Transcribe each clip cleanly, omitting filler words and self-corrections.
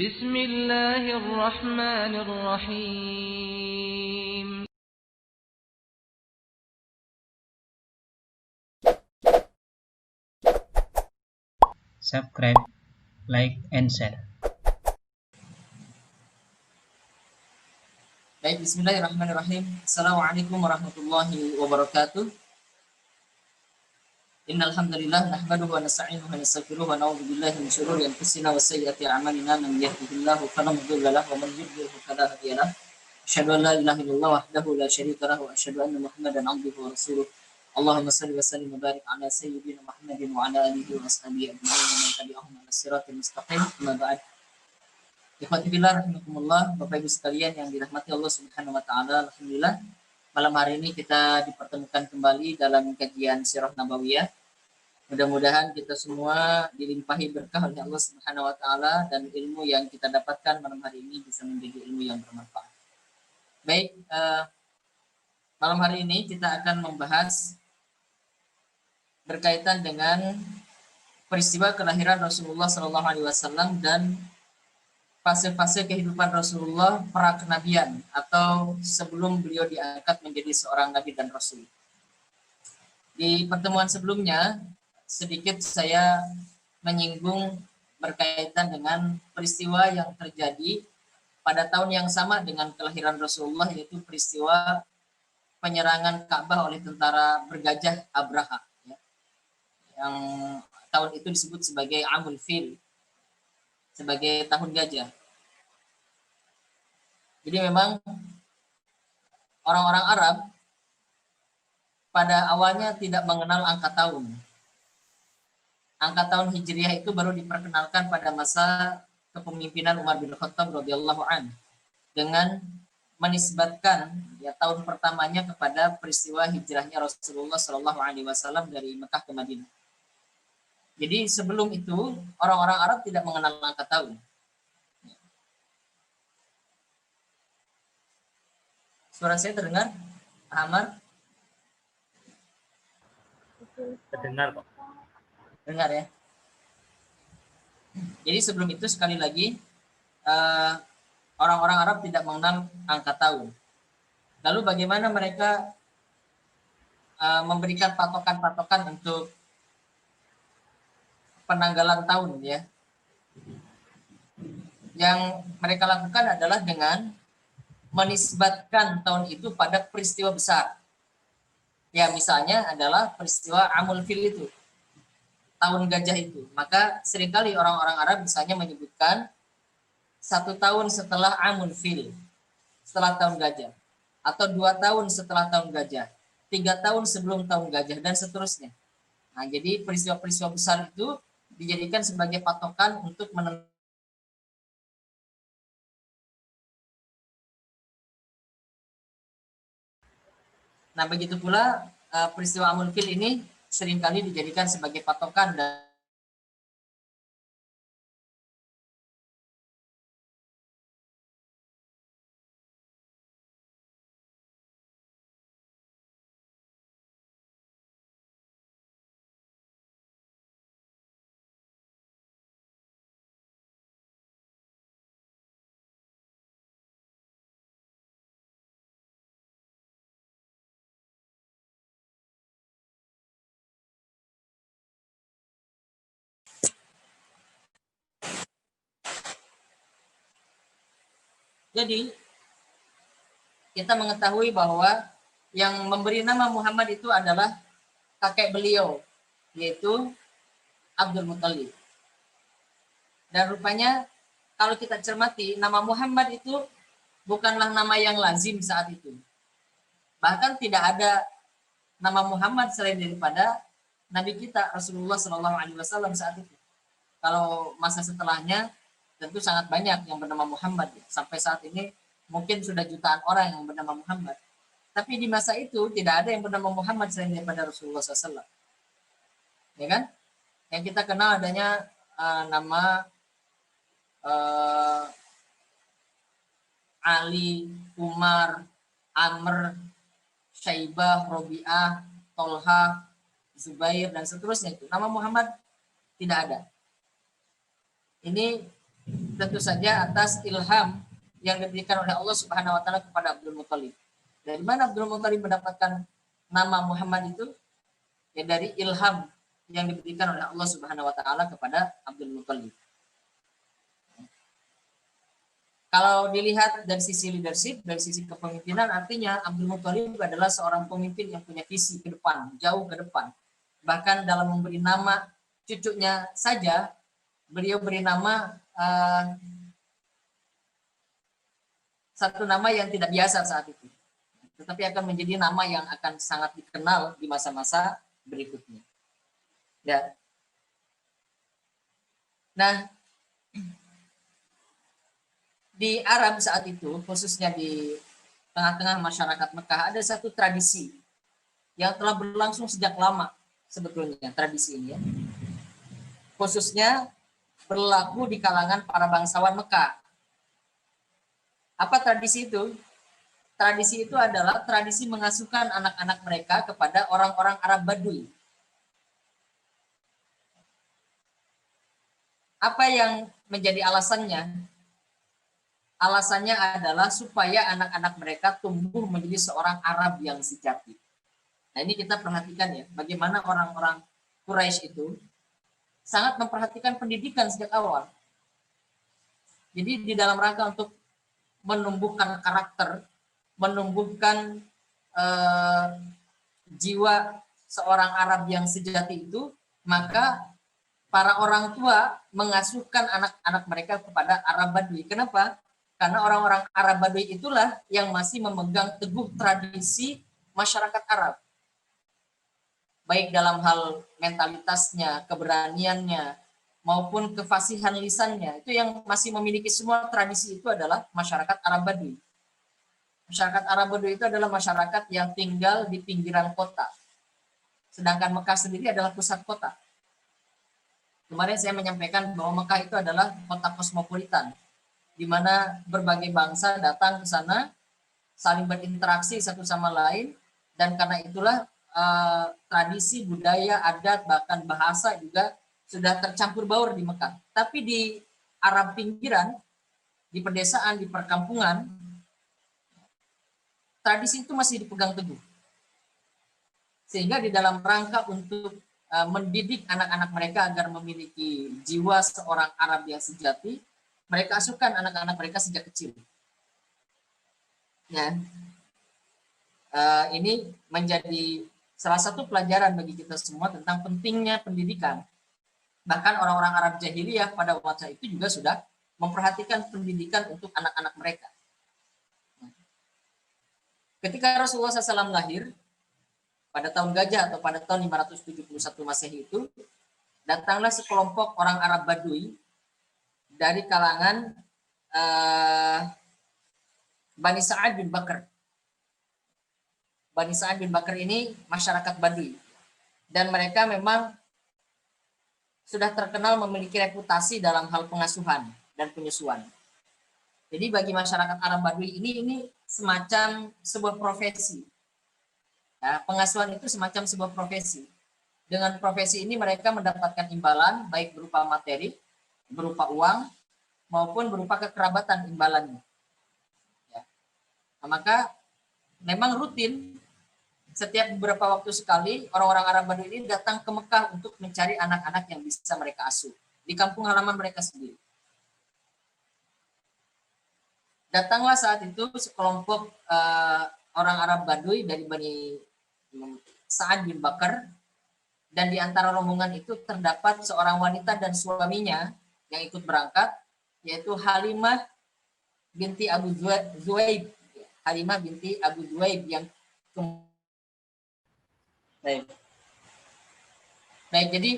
Bismillahirrahmanirrahim. Subscribe, like, and share. Baik, bismillahirrahmanirrahim. Assalamualaikum warahmatullahi wabarakatuh. Innal hamdalillah nahmaduhu wa nasta'inuhu wa nastaghfiruh wa na'udzu billahi min shururi anfusina wa sayyiati a'malina man yahdihillahu fala mudilla lahu wa man yudlil fala hadiya lahu. Asyhadu an la ilaha illallah wahdahu la syarika lahu wa asyhadu anna Muhammadan 'abduhu wa rasuluh. Allahumma shalli wa sallim wa barik ala sayyidina Muhammadin wa ala alihi wa ashabihi ajma'in wa man tabi'ahum ala siratal mustaqim. Amma ba'd. Ikhwatifillah rahimakumullah, Bapak Ibu sekalian yang dirahmati Allah Subhanahu wa taala. Alhamdulillah, malam hari ini kita dipertemukan kembali dalam kajian Sirah Nabawiyah. Mudah-mudahan kita semua dilimpahi berkah oleh Allah Subhanahu wa taala dan ilmu yang kita dapatkan malam hari ini bisa menjadi ilmu yang bermanfaat. Baik, malam hari ini kita akan membahas berkaitan dengan peristiwa kelahiran Rasulullah SAW dan fase-fase kehidupan Rasulullah pra kenabian atau sebelum beliau diangkat menjadi seorang nabi dan rasul. Di pertemuan sebelumnya sedikit saya menyinggung berkaitan dengan peristiwa yang terjadi pada tahun yang sama dengan kelahiran Rasulullah, yaitu peristiwa penyerangan Ka'bah oleh tentara bergajah Abraha, ya, yang tahun itu disebut sebagai Amul Fil, sebagai tahun gajah. Jadi memang orang-orang Arab pada awalnya tidak mengenal angka tahun. Angka tahun Hijriah itu baru diperkenalkan pada masa kepemimpinan Umar bin Khattab radhiyallahu an dengan menisbatkan ya tahun pertamanya kepada peristiwa hijrahnya Rasulullah Shallallahu Alaihi Wasallam dari Mekah ke Madinah. Jadi sebelum itu orang-orang Arab tidak mengenal angka tahun. Suara saya terdengar, Ahmad? Terdengar kok. Dengar ya. Jadi sebelum itu sekali lagi orang-orang Arab tidak mengenal angka tahun. Lalu bagaimana mereka memberikan patokan-patokan untuk penanggalan tahun ya? Yang mereka lakukan adalah dengan menisbatkan tahun itu pada peristiwa besar. Ya, misalnya adalah peristiwa Amul Fil itu, tahun gajah itu. Maka seringkali orang-orang Arab misalnya menyebutkan 1 tahun setelah Amul Fil, setelah tahun gajah, atau 2 tahun setelah tahun gajah, 3 tahun sebelum tahun gajah, dan seterusnya. Nah, jadi peristiwa-peristiwa besar itu dijadikan sebagai patokan untuk menentukan. Nah, begitu pula peristiwa Amul Fil ini seringkali dijadikan sebagai patokan dan jadi kita mengetahui bahwa yang memberi nama Muhammad itu adalah kakek beliau, yaitu Abdul Muthalib. Dan rupanya kalau kita cermati, nama Muhammad itu bukanlah nama yang lazim saat itu. Bahkan tidak ada nama Muhammad selain daripada Nabi kita Rasulullah Shallallahu Alaihi Wasallam saat itu. Kalau masa setelahnya tentu sangat banyak yang bernama Muhammad. Sampai saat ini mungkin sudah jutaan orang yang bernama Muhammad. Tapi di masa itu tidak ada yang bernama Muhammad selain daripada Rasulullah SAW. Ya kan? Yang kita kenal adanya nama Ali, Umar, Amr, Syaibah, Robi'ah, Tolha, Zubair, dan seterusnya itu. Nama Muhammad tidak ada. Ini tentu saja atas ilham yang diberikan oleh Allah Subhanahu wa taala kepada Abdul Muthalib. Dari mana Abdul Muthalib mendapatkan nama Muhammad itu? Ya dari ilham yang diberikan oleh Allah Subhanahu wa taala kepada Abdul Muthalib. Kalau dilihat dari sisi leadership, dari sisi kepemimpinan, artinya Abdul Muthalib adalah seorang pemimpin yang punya visi ke depan, jauh ke depan. Bahkan dalam memberi nama cucunya saja, beliau beri nama satu nama yang tidak biasa saat itu, tetapi akan menjadi nama yang akan sangat dikenal di masa-masa berikutnya. Ya. Nah, di Arab saat itu, khususnya di tengah-tengah masyarakat Mekah, ada satu tradisi yang telah berlangsung sejak lama sebetulnya, tradisi ini ya. Khususnya berlaku di kalangan para bangsawan Mekah. Apa tradisi itu? Tradisi itu adalah tradisi mengasuhkan anak-anak mereka kepada orang-orang Arab Baduy. Apa yang menjadi alasannya? Alasannya adalah supaya anak-anak mereka tumbuh menjadi seorang Arab yang sejati. Nah ini kita perhatikan ya, bagaimana orang-orang Quraisy itu sangat memperhatikan pendidikan sejak awal. Jadi di dalam rangka untuk menumbuhkan karakter, menumbuhkan jiwa seorang Arab yang sejati itu, maka para orang tua mengasuhkan anak-anak mereka kepada Arab Baduy. Kenapa? Karena orang-orang Arab Baduy itulah yang masih memegang teguh tradisi masyarakat Arab. Baik dalam hal mentalitasnya, keberaniannya, maupun kefasihan lisannya. Itu yang masih memiliki semua tradisi itu adalah masyarakat Arab Baduy. Masyarakat Arab Baduy itu adalah masyarakat yang tinggal di pinggiran kota. Sedangkan Mekah sendiri adalah pusat kota. Kemarin saya menyampaikan bahwa Mekah itu adalah kota kosmopolitan, di mana berbagai bangsa datang ke sana, saling berinteraksi satu sama lain, dan karena itulah tradisi, budaya, adat, bahkan bahasa juga sudah tercampur baur di Mekah. Tapi di Arab pinggiran, di pedesaan, di perkampungan, tradisi itu masih dipegang teguh. Sehingga di dalam rangka untuk mendidik anak-anak mereka agar memiliki jiwa seorang Arab yang sejati, mereka asuhkan anak-anak mereka sejak kecil. Ya. Ini menjadi salah satu pelajaran bagi kita semua tentang pentingnya pendidikan. Bahkan orang-orang Arab jahiliyah pada waktu itu juga sudah memperhatikan pendidikan untuk anak-anak mereka. Ketika Rasulullah SAW lahir, pada tahun gajah atau pada tahun 571 Masehi itu, datanglah sekelompok orang Arab Baduy dari kalangan Bani Sa'ad bin Bakar. Bani Sa'ad bin Bakar ini masyarakat Baduy. Dan mereka memang sudah terkenal memiliki reputasi dalam hal pengasuhan dan penyusuan. Jadi bagi masyarakat Arab Baduy ini semacam sebuah profesi. Ya, pengasuhan itu semacam sebuah profesi. Dengan profesi ini mereka mendapatkan imbalan baik berupa materi, berupa uang, maupun berupa kekerabatan imbalannya. Ya. Nah, maka memang rutin setiap beberapa waktu sekali orang-orang Arab Baduy ini datang ke Mekah untuk mencari anak-anak yang bisa mereka asuh di kampung halaman mereka sendiri. Datanglah saat itu sekelompok orang Arab Baduy dari Bani Sa'ad bin Bakar, dan di antara rombongan itu terdapat seorang wanita dan suaminya yang ikut berangkat, yaitu Halimah binti Abu Zuhaib. Halimah binti Abu Zuhaib yang Baik, jadi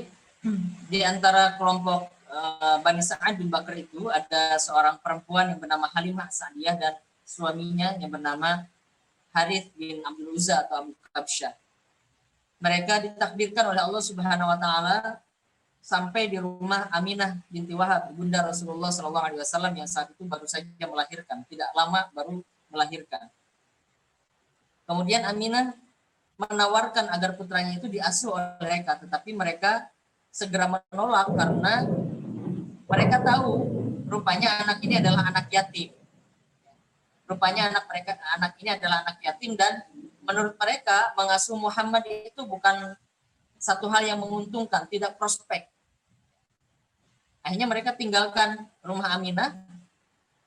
di antara kelompok Bani Sa'ad bin Bakar itu ada seorang perempuan yang bernama Halimah Sa'diyah dan suaminya yang bernama Harith bin Abdul Uzza atau Abu Kabsyah. Mereka ditakdirkan oleh Allah Subhanahu wa taala sampai di rumah Aminah binti Wahab, bunda Rasulullah SAW yang saat itu baru saja melahirkan, tidak lama baru melahirkan. Kemudian Aminah menawarkan agar putranya itu diasuh oleh mereka, tetapi mereka segera menolak karena mereka tahu rupanya anak ini adalah anak yatim. Rupanya anak ini adalah anak yatim, dan menurut mereka mengasuh Muhammad itu bukan satu hal yang menguntungkan, tidak prospek. Akhirnya mereka tinggalkan rumah Aminah.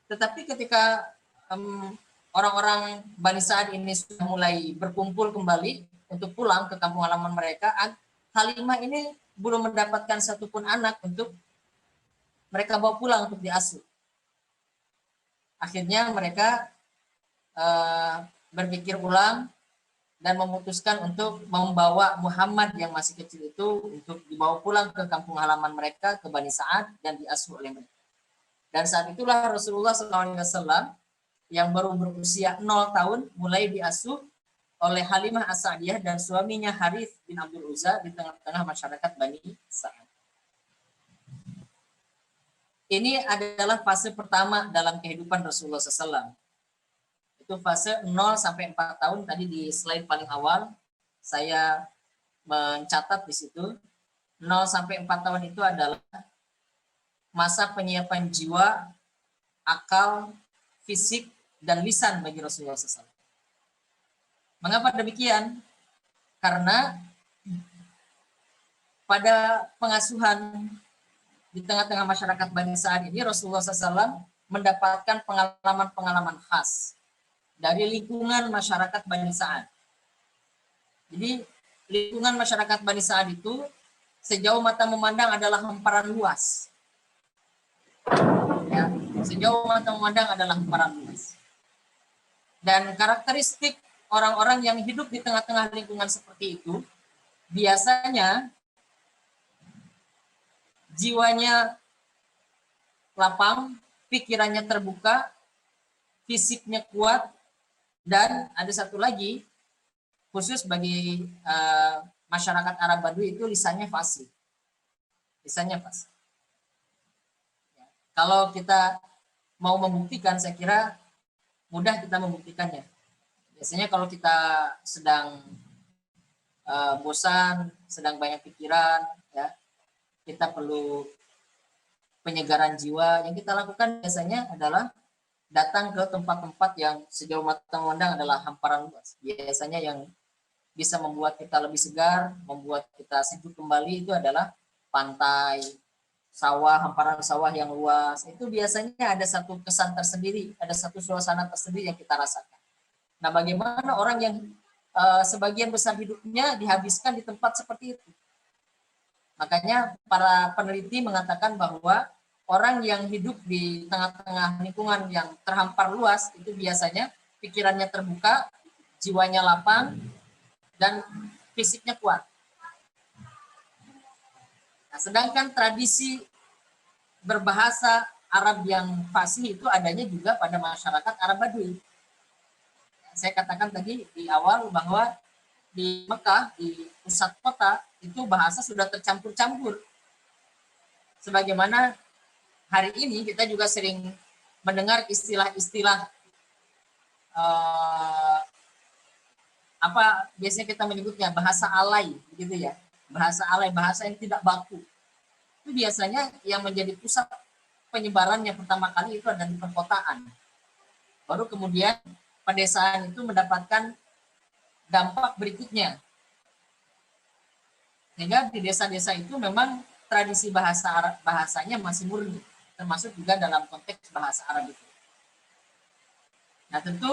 Tetapi ketika orang-orang Bani Sa'ad ini sudah mulai berkumpul kembali untuk pulang ke kampung halaman mereka, Halimah ini belum mendapatkan satupun anak untuk mereka bawa pulang untuk diasuh. Akhirnya mereka berpikir ulang dan memutuskan untuk membawa Muhammad yang masih kecil itu untuk dibawa pulang ke kampung halaman mereka, ke Bani Sa'ad, dan diasuh oleh mereka. Dan saat itulah Rasulullah SAW yang baru berusia 0 tahun mulai diasuh oleh Halimah As-Sa'diyah dan suaminya Harith bin Abdul Uzza di tengah-tengah masyarakat Bani Sa'ad. Ini adalah fase pertama dalam kehidupan Rasulullah SAW. Itu fase 0 sampai 4 tahun. Tadi di slide paling awal saya mencatat di situ 0 sampai 4 tahun itu adalah masa penyiapan jiwa, akal, fisik, dan lisan bagi Rasulullah SAW. Mengapa demikian? Karena pada pengasuhan di tengah-tengah masyarakat Bani Sa'ad ini, Rasulullah SAW mendapatkan pengalaman-pengalaman khas dari lingkungan masyarakat Bani Sa'ad. Jadi lingkungan masyarakat Bani Sa'ad itu sejauh mata memandang adalah hamparan luas. Ya, sejauh mata memandang adalah hamparan luas. Dan karakteristik orang-orang yang hidup di tengah-tengah lingkungan seperti itu biasanya jiwanya lapang, pikirannya terbuka, fisiknya kuat, dan ada satu lagi khusus bagi masyarakat Arab Badui itu lisannya fasih. Lisannya fasih. Kalau kita mau membuktikan, saya kira mudah kita membuktikannya. Biasanya kalau kita sedang bosan, sedang banyak pikiran, ya, kita perlu penyegaran jiwa. Yang kita lakukan biasanya adalah datang ke tempat-tempat yang sejauh mata memandang adalah hamparan luas. Biasanya yang bisa membuat kita lebih segar, membuat kita sejuk kembali itu adalah pantai, sawah, hamparan sawah yang luas. Itu biasanya ada satu kesan tersendiri, ada satu suasana tersendiri yang kita rasakan. Nah, bagaimana orang yang sebagian besar hidupnya dihabiskan di tempat seperti itu? Makanya para peneliti mengatakan bahwa orang yang hidup di tengah-tengah lingkungan yang terhampar luas itu biasanya pikirannya terbuka, jiwanya lapang, dan fisiknya kuat. Nah, sedangkan tradisi berbahasa Arab yang fasih itu adanya juga pada masyarakat Arab Badui. Saya katakan tadi di awal bahwa di Mekah, di pusat kota, itu bahasa sudah tercampur-campur. Sebagaimana hari ini kita juga sering mendengar istilah-istilah apa biasanya kita menyebutnya bahasa alay, gitu ya. Bahasa alay, bahasa yang tidak baku. Itu biasanya yang menjadi pusat penyebarannya pertama kali itu ada di perkotaan. Baru kemudian pedesaan itu mendapatkan dampak berikutnya. Sehingga di desa-desa itu memang tradisi bahasanya masih murni, termasuk juga dalam konteks bahasa Arab itu. Nah, tentu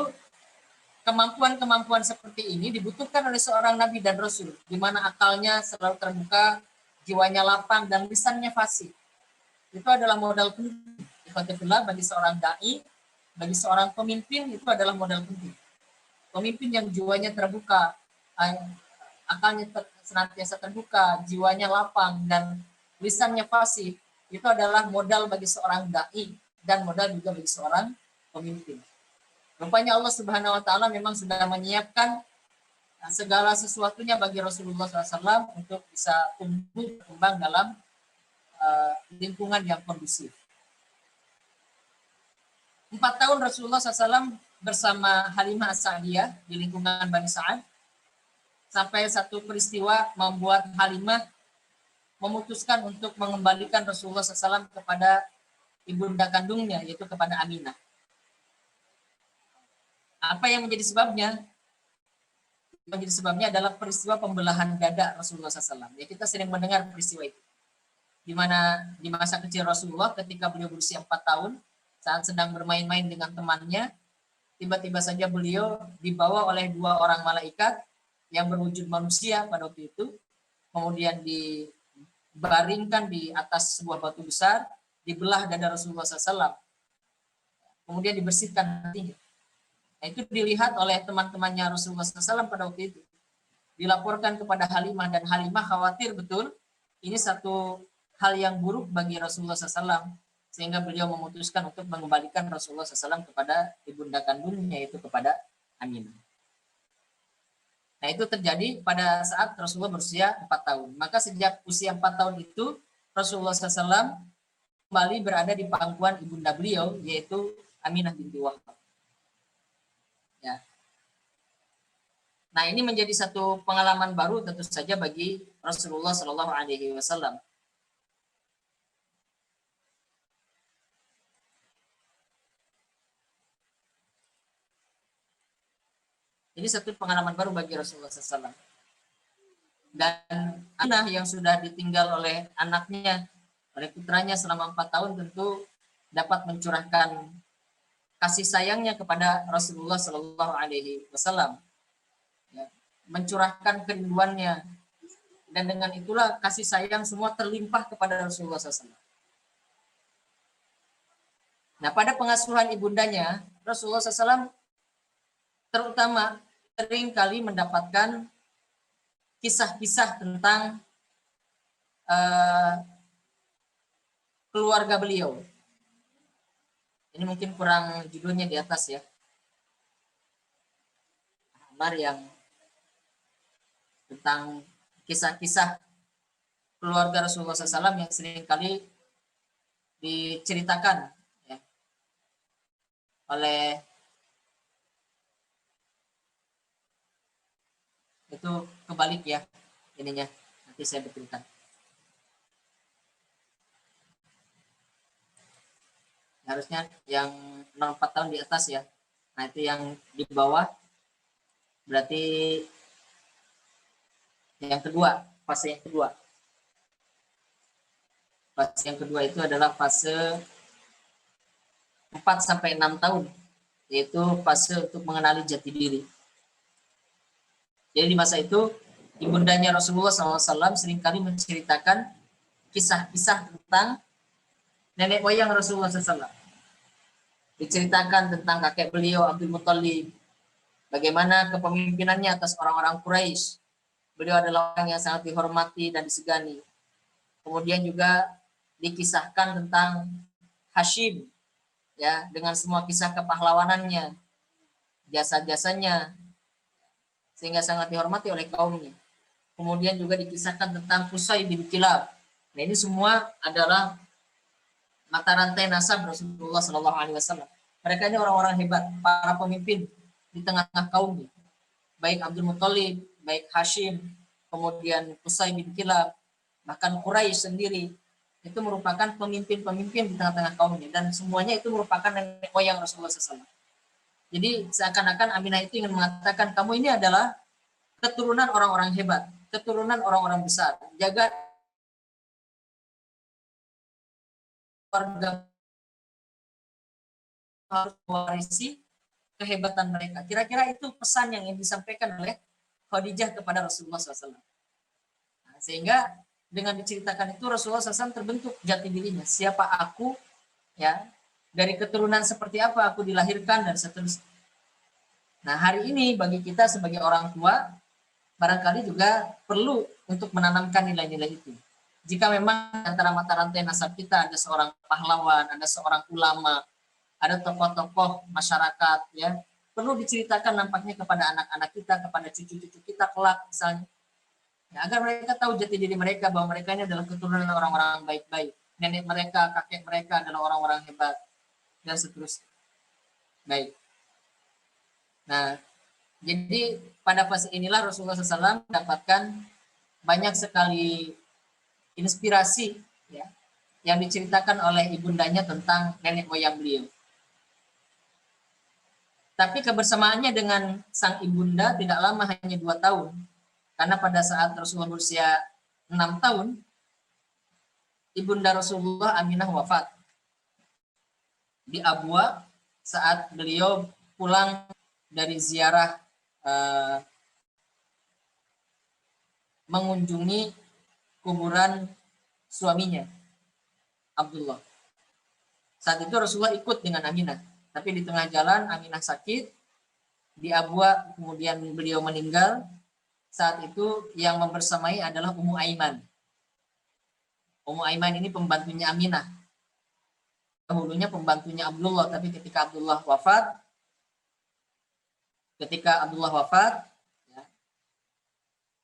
kemampuan-kemampuan seperti ini dibutuhkan oleh seorang nabi dan rasul, di mana akalnya selalu terbuka, jiwanya lapang, dan lisannya fasih. Itu adalah modal penting. Bagi seorang dai, bagi seorang pemimpin itu adalah modal penting. Pemimpin yang jiwanya terbuka, akalnya senantiasa terbuka, jiwanya lapang, dan lisannya fasih, itu adalah modal bagi seorang dai dan modal juga bagi seorang pemimpin. Rupanya Allah Subhanahu wa taala memang sudah menyiapkan segala sesuatunya bagi Rasulullah SAW untuk bisa tumbuh berkembang dalam lingkungan yang kondusif. 4 tahun Rasulullah SAW bersama Halimah As-Sa'diyah di lingkungan Bani Sa'ad, sampai satu peristiwa membuat Halimah memutuskan untuk mengembalikan Rasulullah SAW kepada ibunda kandungnya, yaitu kepada Aminah. Apa yang menjadi sebabnya? Menjadi sebabnya adalah peristiwa pembelahan dada Rasulullah SAW. Ya, kita sering mendengar peristiwa itu. Di mana di masa kecil Rasulullah ketika beliau berusia 4 tahun, saat sedang bermain-main dengan temannya, tiba-tiba saja beliau dibawa oleh 2 orang malaikat yang berwujud manusia pada waktu itu, kemudian dibaringkan di atas sebuah batu besar, dibelah dada Rasulullah SAW, kemudian dibersihkan hatinya. Nah, itu dilihat oleh teman-temannya Rasulullah SAW pada waktu itu. Dilaporkan kepada Halimah, dan Halimah khawatir betul ini satu hal yang buruk bagi Rasulullah SAW, sehingga beliau memutuskan untuk mengembalikan Rasulullah SAW kepada ibunda kandungnya, yaitu kepada Aminah. Nah, itu terjadi pada saat Rasulullah berusia 4 tahun. Maka sejak usia 4 tahun itu, Rasulullah SAW kembali berada di pangkuan ibunda beliau, yaitu Aminah binti Wahab. Ya. Nah, ini menjadi satu pengalaman baru tentu saja bagi Rasulullah Shallallahu Alaihi Wasallam. Ini satu pengalaman baru bagi Rasulullah SAW. Dan Aminah yang sudah ditinggal oleh anaknya, oleh putranya selama 4 tahun, tentu dapat mencurahkan kasih sayangnya kepada Rasulullah Shallallahu Alaihi Wasallam, ya, mencurahkan kerinduannya, dan dengan itulah kasih sayang semua terlimpah kepada Rasulullah SAW. Nah, pada pengasuhan ibundanya, Rasulullah SAW terutama sering kali mendapatkan kisah-kisah tentang keluarga beliau. Ini mungkin kurang judulnya di atas ya. Amar yang tentang kisah-kisah keluarga Rasulullah SAW yang sering kali diceritakan ya, oleh itu kebalik ya ininya, nanti saya betulkan. Harusnya yang 4 tahun di atas ya. Nah, itu yang di bawah berarti yang kedua, fase yang kedua. Fase yang kedua itu adalah fase 4 sampai 6 tahun, yaitu fase untuk mengenali jati diri. Jadi di masa itu ibundanya Rasulullah SAW seringkali menceritakan kisah-kisah tentang nenek moyang Rasulullah SAW. Diceritakan tentang kakek beliau Abdul Muthalib, bagaimana kepemimpinannya atas orang-orang Quraisy. Beliau adalah orang yang sangat dihormati dan disegani. Kemudian juga dikisahkan tentang Hashim, ya, dengan semua kisah kepahlawanannya, jasa-jasanya, sehingga sangat dihormati oleh kaumnya. Kemudian juga dikisahkan tentang Qusay bin Kilab. Nah, ini semua adalah mata rantai nasab Rasulullah Shallallahu Alaihi Wasallam. Mereka ini orang-orang hebat, para pemimpin di tengah-tengah kaumnya. Baik Abdul Muthalib, baik Hashim, kemudian Qusay bin Kilab, bahkan Quraisy sendiri, itu merupakan pemimpin-pemimpin di tengah-tengah kaumnya, dan semuanya itu merupakan nenek moyang Rasulullah SAW. Jadi seakan-akan Aminah itu ingin mengatakan, kamu ini adalah keturunan orang-orang hebat, keturunan orang-orang besar. Jaga keluarga harus mewarisi kehebatan mereka. Kira-kira itu pesan yang ingin disampaikan oleh Khadijah kepada Rasulullah SAW. Nah, sehingga dengan diceritakan itu Rasulullah SAW terbentuk jati dirinya. Siapa aku, ya, dari keturunan seperti apa aku dilahirkan, dan seterusnya. Nah, hari ini bagi kita sebagai orang tua, barangkali juga perlu untuk menanamkan nilai-nilai itu. Jika memang antara mata rantai nasab kita ada seorang pahlawan, ada seorang ulama, ada tokoh-tokoh masyarakat, ya, perlu diceritakan nampaknya kepada anak-anak kita, kepada cucu-cucu kita kelak misalnya, ya, agar mereka tahu jati diri mereka, bahwa mereka ini adalah keturunan orang-orang baik-baik, nenek mereka, kakek mereka adalah orang-orang hebat, dan seterusnya. Baik. Nah, jadi pada fase inilah Rasulullah SAW mendapatkan banyak sekali inspirasi, ya, yang diceritakan oleh ibundanya tentang nenek moyang beliau. Tapi kebersamaannya dengan sang ibunda tidak lama, hanya 2 tahun. Karena pada saat Rasulullah berusia 6 tahun, ibunda Rasulullah Aminah wafat di Abwa saat beliau pulang dari ziarah mengunjungi kuburan suaminya Abdullah. Saat itu Rasulullah ikut dengan Aminah, tapi di tengah jalan Aminah sakit di Abwa, kemudian beliau meninggal. Saat itu yang membersamai adalah Ummu Aiman. Ummu Aiman ini pembantunya Aminah. Dahulunya pembantunya Abdullah, tapi ketika Abdullah wafat, ya,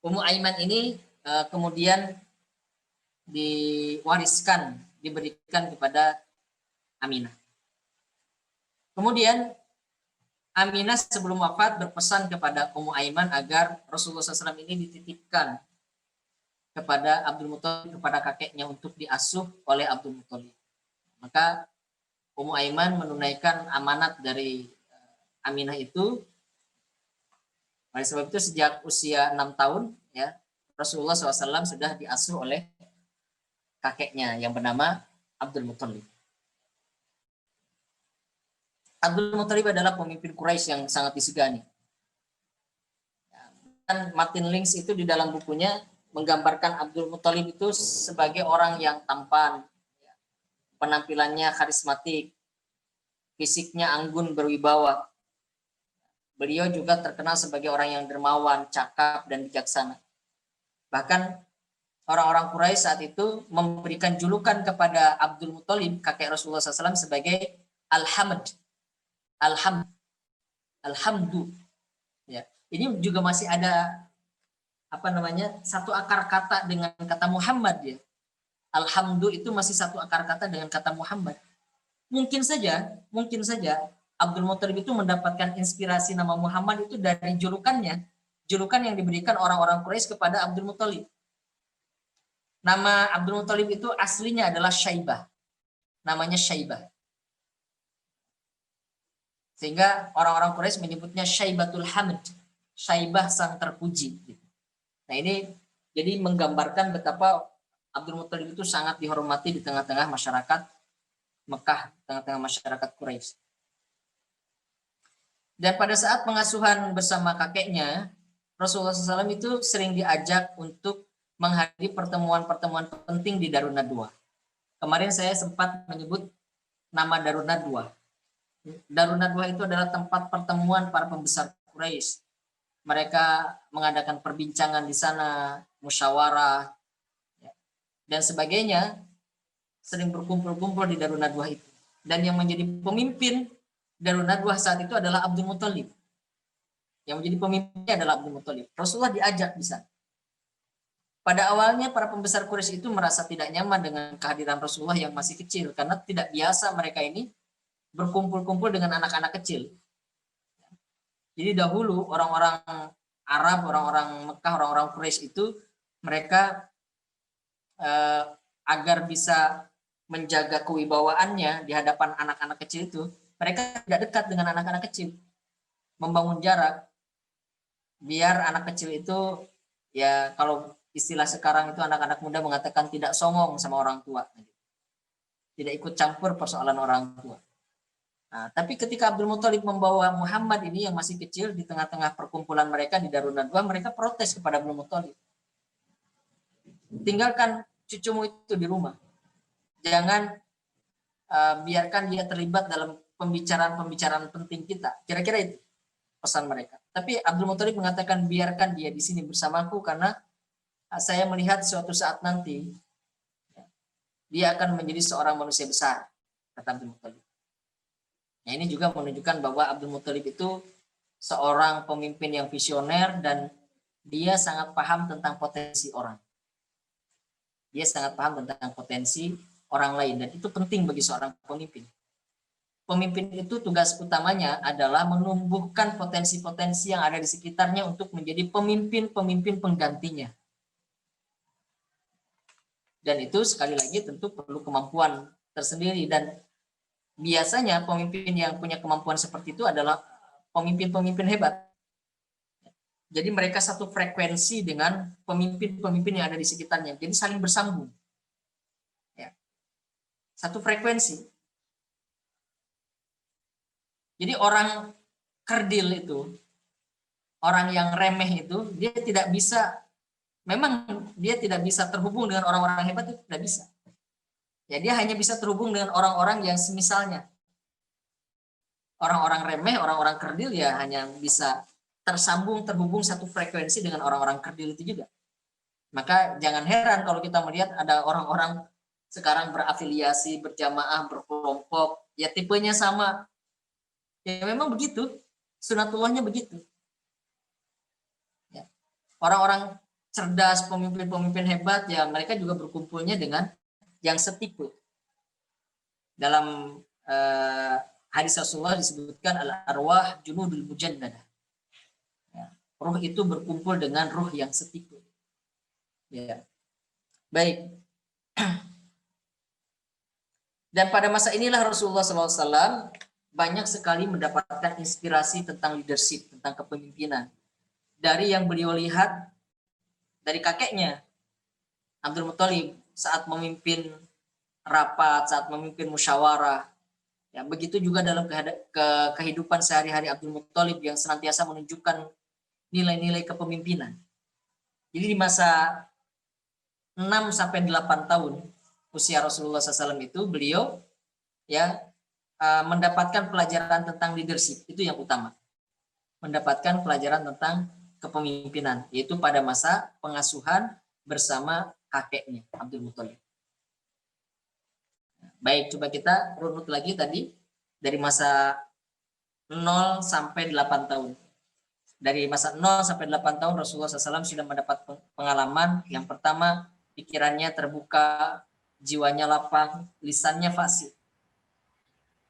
Ummu Aiman ini kemudian diberikan kepada Aminah. Kemudian Aminah sebelum wafat berpesan kepada Ummu Aiman agar Rasulullah SAW ini dititipkan kepada Abdul Muthalib, kepada kakeknya, untuk diasuh oleh Abdul Muthalib. Maka Ummu Aiman menunaikan amanat dari Aminah itu. Oleh sebab itu sejak usia 6 tahun ya, Rasulullah SAW sudah diasuh oleh kakeknya yang bernama Abdul Muthalib. Abdul Muthalib adalah pemimpin Quraisy yang sangat disegani. Dan Martin Lynch itu di dalam bukunya menggambarkan Abdul Muthalib itu sebagai orang yang tampan, penampilannya karismatik, fisiknya anggun berwibawa. Beliau juga terkenal sebagai orang yang dermawan, cakap, dan bijaksana. Bahkan orang-orang Quraisy saat itu memberikan julukan kepada Abdul Muthalib, kakek Rasulullah SAW, sebagai Al-Hamd. Alhamdu. Ya. Ini juga masih ada satu akar kata dengan kata Muhammad ya. Alhamdu itu masih satu akar kata dengan kata Muhammad. Mungkin saja Abdul Muthalib itu mendapatkan inspirasi nama Muhammad itu dari julukan yang diberikan orang-orang Quraisy kepada Abdul Muthalib. Nama Abdul Muthalib itu aslinya adalah Syaibah. Namanya Syaibah. Sehingga orang-orang Quraisy menyebutnya Syaibatul Hamd, Syaibah sang terpuji. Nah ini jadi menggambarkan betapa Abdul Muthalib itu sangat dihormati di tengah-tengah masyarakat Mekah, tengah-tengah masyarakat Quraisy. Dan pada saat pengasuhan bersama kakeknya, Rasulullah SAW itu sering diajak untuk menghadiri pertemuan-pertemuan penting di Darun Nadwa. Kemarin saya sempat menyebut nama Darun Nadwa. Darun Nadwa itu adalah tempat pertemuan para pembesar Quraisy. Mereka mengadakan perbincangan di sana, musyawarah, dan sebagainya, sering berkumpul-kumpul di Darun Nadwa itu. Dan yang menjadi pemimpin Darun Nadwa saat itu adalah Abdul Muthalib. Yang menjadi pemimpinnya adalah Abdul Muthalib. Rasulullah diajak di sana. Pada awalnya para pembesar Quraisy itu merasa tidak nyaman dengan kehadiran Rasulullah yang masih kecil, karena tidak biasa mereka ini berkumpul-kumpul dengan anak-anak kecil. Jadi dahulu orang-orang Arab, orang-orang Mekah, orang-orang Quraisy itu mereka agar bisa menjaga kewibawaannya di hadapan anak-anak kecil itu, mereka tidak dekat dengan anak-anak kecil, membangun jarak biar anak kecil itu, ya kalau istilah sekarang itu anak-anak muda mengatakan tidak songong sama orang tua, tidak ikut campur persoalan orang tua. Nah, tapi ketika Abdul Muthalib membawa Muhammad ini yang masih kecil di tengah-tengah perkumpulan mereka di Darun Nadwa, mereka protes kepada Abdul Muthalib. Tinggalkan cucumu itu di rumah. Jangan biarkan dia terlibat dalam pembicaraan-pembicaraan penting kita. Kira-kira itu pesan mereka. Tapi Abdul Muthalib mengatakan biarkan dia di sini bersamaku karena saya melihat suatu saat nanti dia akan menjadi seorang manusia besar, kata Abdul Muthalib. Nah, ini juga menunjukkan bahwa Abdul Muthalib itu seorang pemimpin yang visioner dan dia sangat paham tentang potensi orang. Dia sangat paham tentang potensi orang lain dan itu penting bagi seorang pemimpin. Pemimpin itu tugas utamanya adalah menumbuhkan potensi-potensi yang ada di sekitarnya untuk menjadi pemimpin-pemimpin penggantinya. Dan itu sekali lagi tentu perlu kemampuan tersendiri, dan biasanya pemimpin yang punya kemampuan seperti itu adalah pemimpin-pemimpin hebat. Jadi mereka satu frekuensi dengan pemimpin-pemimpin yang ada di sekitarnya. Jadi saling bersambung. Ya. Satu frekuensi. Jadi orang kerdil itu, orang yang remeh itu, dia tidak bisa, memang dia tidak bisa terhubung dengan orang-orang hebat, itu tidak bisa. Ya, dia hanya bisa terhubung dengan orang-orang yang semisalnya. Orang-orang remeh, orang-orang kerdil ya hanya bisa terhubung satu frekuensi dengan orang-orang kerdil itu juga. Maka jangan heran kalau kita melihat ada orang-orang sekarang berafiliasi, berjamaah, berkelompok, ya tipenya sama. Ya memang begitu, sunatullahnya begitu. Ya. Orang-orang cerdas, pemimpin-pemimpin hebat, ya mereka juga berkumpulnya dengan yang setipe. Dalam hadis Rasulullah disebutkan al-arwah junudul mujannadah. Ya. Ruh itu berkumpul dengan ruh yang setipe. Ya. Baik. Dan pada masa inilah Rasulullah SAW banyak sekali mendapatkan inspirasi tentang leadership, tentang kepemimpinan. Dari yang beliau lihat dari kakeknya, Abdul Muthalib, saat memimpin rapat, saat memimpin musyawarah. Ya, begitu juga dalam kehidupan sehari-hari Abdul Muthalib yang senantiasa menunjukkan nilai-nilai kepemimpinan. Jadi di masa 6-8 tahun usia Rasulullah SAW itu, beliau ya mendapatkan pelajaran tentang leadership, itu yang utama. Mendapatkan pelajaran tentang kepemimpinan, yaitu pada masa pengasuhan bersama kakeknya Abdul Muthalib. Baik, coba kita runut lagi tadi dari masa 0 sampai 8 tahun. Dari masa 0 sampai 8 tahun Rasulullah SAW sudah mendapat pengalaman. Yang pertama, pikirannya terbuka, jiwanya lapang, lisannya fasih.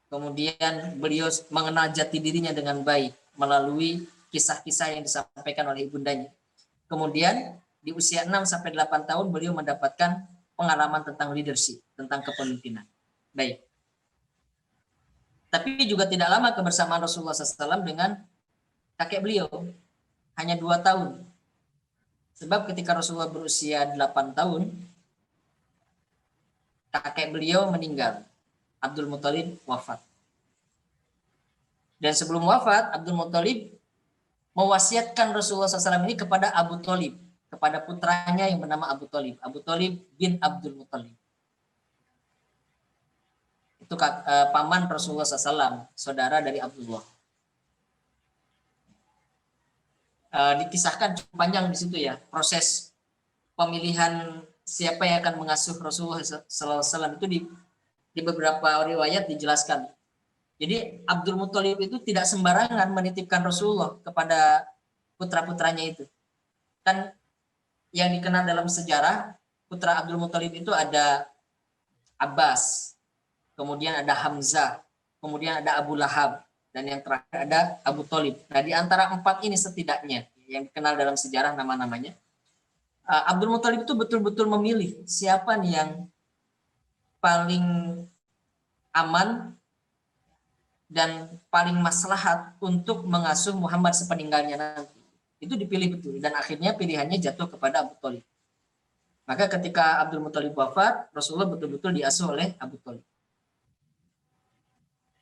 Kemudian beliau mengenal jati dirinya dengan baik melalui kisah-kisah yang disampaikan oleh ibundanya. Kemudian di usia 6-8 tahun beliau mendapatkan pengalaman tentang leadership, tentang kepemimpinan. Baik. Tapi juga tidak lama kebersamaan Rasulullah SAW dengan kakek beliau, hanya 2 tahun. Sebab ketika Rasulullah berusia 8 tahun, kakek beliau meninggal. Abdul Muthalib wafat. Dan sebelum wafat, Abdul Muthalib mewasiatkan Rasulullah SAW ini kepada Abu Thalib, kepada putranya yang bernama Abu Thalib, Abu Thalib bin Abdul Muthalib. Itu paman Rasulullah SAW, saudara dari Abdullah. Dikisahkan cukup panjang di situ ya, proses pemilihan siapa yang akan mengasuh Rasulullah SAW itu di beberapa riwayat dijelaskan. Jadi Abdul Muthalib itu tidak sembarangan menitipkan Rasulullah kepada putra-putranya itu. Kan yang dikenal dalam sejarah, putra Abdul Muthalib itu ada Abbas, kemudian ada Hamzah, kemudian ada Abu Lahab, dan yang terakhir ada Abu Thalib. Nah, di antara 4 ini setidaknya yang dikenal dalam sejarah nama-namanya, Abdul Muthalib itu betul-betul memilih siapa nih yang paling aman dan paling maslahat untuk mengasuh Muhammad sepeninggalnya nanti. Itu dipilih betul, dan akhirnya pilihannya jatuh kepada Abu Thalib. Maka ketika Abdul Muthalib wafat, Rasulullah betul-betul diasuh oleh Abu Thalib.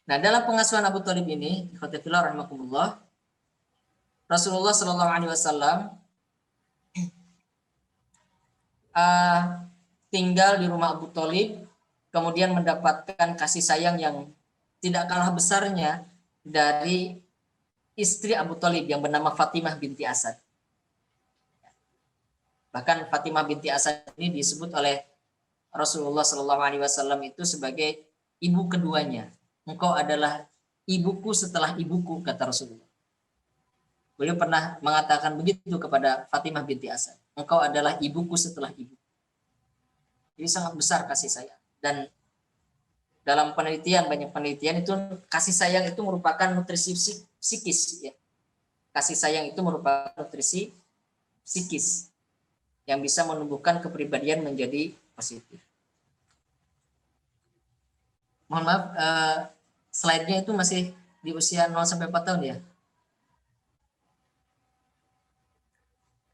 Nah, dalam pengasuhan Abu Thalib ini, ikhwatifillah rahimakumullah, Rasulullah SAW tinggal di rumah Abu Thalib, kemudian mendapatkan kasih sayang yang tidak kalah besarnya dari istri Abu Thalib yang bernama Fatimah binti Asad. Bahkan Fatimah binti Asad ini disebut oleh Rasulullah SAW itu sebagai ibu keduanya. Engkau adalah ibuku setelah ibuku, kata Rasulullah. Beliau pernah mengatakan begitu kepada Fatimah binti Asad. Engkau adalah ibuku setelah ibu. Jadi sangat besar kasih sayang. Dan dalam penelitian, banyak penelitian itu kasih sayang itu merupakan nutrisi psikis. Ya. Kasih sayang itu merupakan nutrisi psikis yang bisa menumbuhkan kepribadian menjadi positif. Mohon maaf, slide-nya itu masih di usia 0 sampai 4 tahun ya?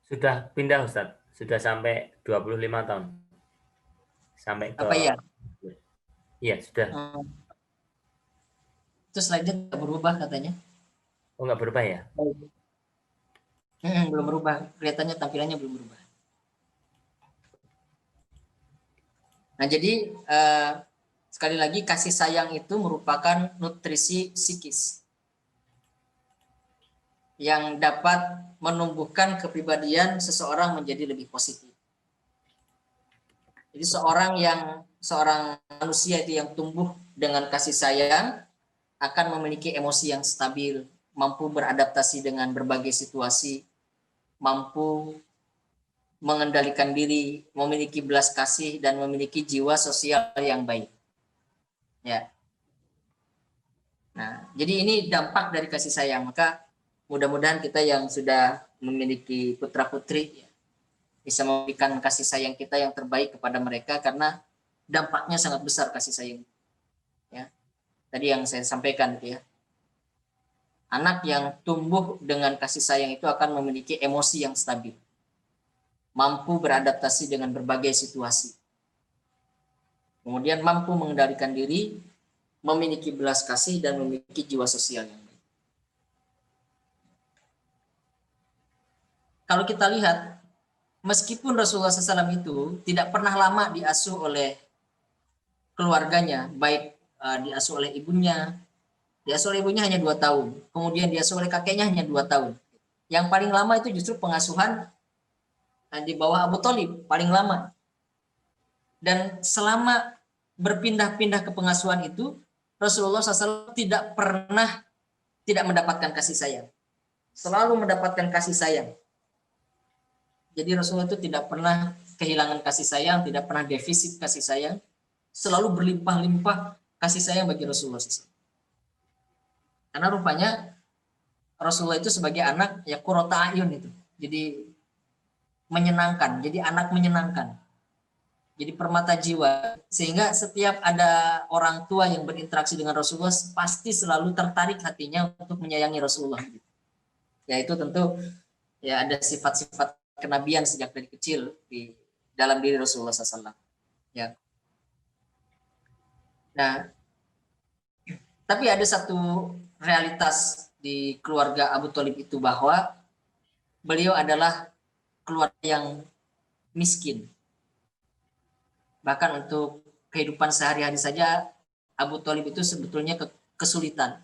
Sudah pindah Ustadz, sudah sampai 25 tahun. Sampai ke Apa ya? Iya, sudah. Itu slide-nya tidak berubah katanya. Oh, nggak berubah ya? Belum berubah, kelihatannya tampilannya belum berubah. Nah, jadi sekali lagi kasih sayang itu merupakan nutrisi psikis yang dapat menumbuhkan kepribadian seseorang menjadi lebih positif. Jadi seorang manusia itu yang tumbuh dengan kasih sayang akan memiliki emosi yang stabil, mampu beradaptasi dengan berbagai situasi, mampu mengendalikan diri, memiliki belas kasih dan memiliki jiwa sosial yang baik. Ya. Nah, jadi ini dampak dari kasih sayang. Maka mudah-mudahan kita yang sudah memiliki putra-putri ya, bisa memberikan kasih sayang kita yang terbaik kepada mereka karena dampaknya sangat besar kasih sayang. Ya. Tadi yang saya sampaikan gitu ya. Anak yang tumbuh dengan kasih sayang itu akan memiliki emosi yang stabil. Mampu beradaptasi dengan berbagai situasi. Kemudian mampu mengendalikan diri, memiliki belas kasih dan memiliki jiwa sosial yang baik. Kalau kita lihat, meskipun Rasulullah SAW itu tidak pernah lama diasuh oleh keluarganya, baik diasuh oleh ibunya, hanya 2 tahun, kemudian diasuh oleh kakeknya hanya 2 tahun. Yang paling lama itu justru pengasuhan di bawah Abu Thalib, paling lama. Dan selama berpindah-pindah ke pengasuhan itu, Rasulullah SAW tidak pernah tidak mendapatkan kasih sayang. Selalu mendapatkan kasih sayang. Jadi Rasulullah itu tidak pernah kehilangan kasih sayang, tidak pernah defisit kasih sayang. Selalu berlimpah-limpah kasih sayang bagi Rasulullah SAW. Karena rupanya Rasulullah itu sebagai anak ya qurrata ayun itu. Jadi menyenangkan, jadi anak menyenangkan. Jadi permata jiwa, sehingga setiap ada orang tua yang berinteraksi dengan Rasulullah pasti selalu tertarik hatinya untuk menyayangi Rasulullah. Ya itu tentu ya ada sifat-sifat kenabian sejak dari kecil di dalam diri Rasulullah SAW. Ya. Nah, tapi ada satu realitas di keluarga Abu Thalib itu bahwa beliau adalah keluarga yang miskin. Bahkan untuk kehidupan sehari-hari saja Abu Thalib itu sebetulnya kesulitan.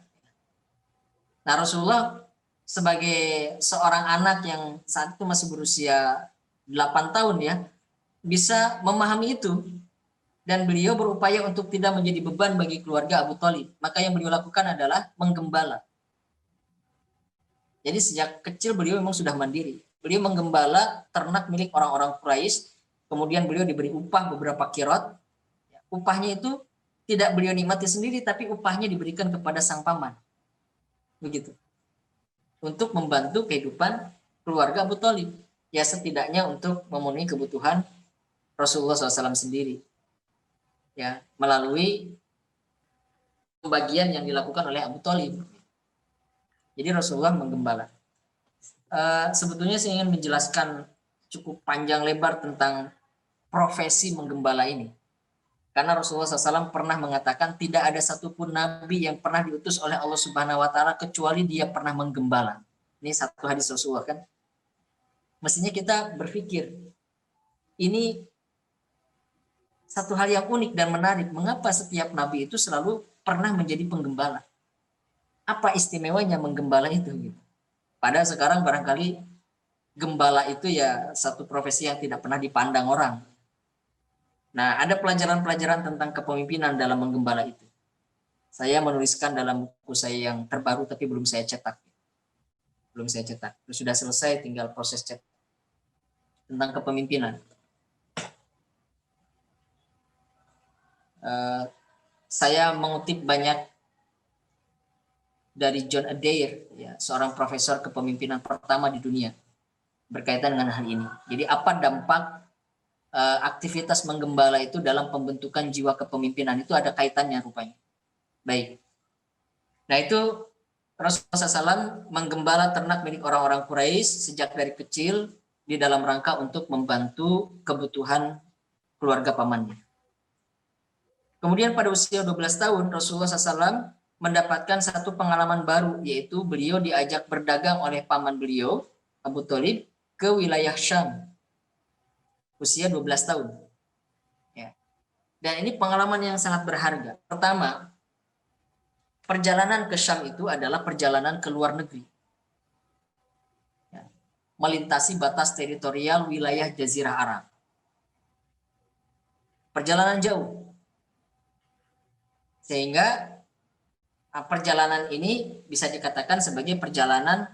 Nah, Rasulullah sebagai seorang anak yang saat itu masih berusia 8 tahun ya, bisa memahami itu dan beliau berupaya untuk tidak menjadi beban bagi keluarga Abu Thalib. Maka yang beliau lakukan adalah menggembala. Jadi sejak kecil beliau memang sudah mandiri. Beliau menggembala ternak milik orang-orang Quraisy. Kemudian beliau diberi upah beberapa kirot. Upahnya itu tidak beliau nikmati sendiri, tapi upahnya diberikan kepada sang paman. Begitu. Untuk membantu kehidupan keluarga Abu Thalib. Ya setidaknya untuk memenuhi kebutuhan Rasulullah SAW sendiri. Ya, melalui pembagian yang dilakukan oleh Abu Thalib. Jadi Rasulullah menggembala. Sebetulnya saya ingin menjelaskan cukup panjang lebar tentang profesi menggembala ini. Karena Rasulullah SAW pernah mengatakan tidak ada satupun nabi yang pernah diutus oleh Allah Subhanahu Wa Taala kecuali dia pernah menggembala. Ini satu hadis Rasulullah kan. Mestinya kita berpikir ini satu hal yang unik dan menarik. Mengapa setiap nabi itu selalu pernah menjadi penggembala? Apa istimewanya menggembala itu? Gitu. Padahal sekarang barangkali gembala itu ya satu profesi yang tidak pernah dipandang orang. Nah, ada pelajaran-pelajaran tentang kepemimpinan dalam menggembala itu. Saya menuliskan dalam buku saya yang terbaru tapi belum saya cetak. Sudah selesai, tinggal proses cetak. Tentang kepemimpinan. Saya mengutip banyak dari John Adair, ya, seorang profesor kepemimpinan pertama di dunia berkaitan dengan hal ini. Jadi apa dampak aktivitas menggembala itu dalam pembentukan jiwa kepemimpinan itu ada kaitannya rupanya. Baik. Nah itu Rasulullah SAW menggembala ternak milik orang-orang Quraisy sejak dari kecil di dalam rangka untuk membantu kebutuhan keluarga pamannya. Kemudian pada usia 12 tahun Rasulullah SAW mendapatkan satu pengalaman baru, yaitu beliau diajak berdagang oleh paman beliau, Abu Thalib, ke wilayah Syam. Usia 12 tahun. Ya. Dan ini pengalaman yang sangat berharga. Pertama, perjalanan ke Syam itu adalah perjalanan ke luar negeri. Ya. Melintasi batas teritorial wilayah Jazirah Arab. Perjalanan jauh. Sehingga perjalanan ini bisa dikatakan sebagai perjalanan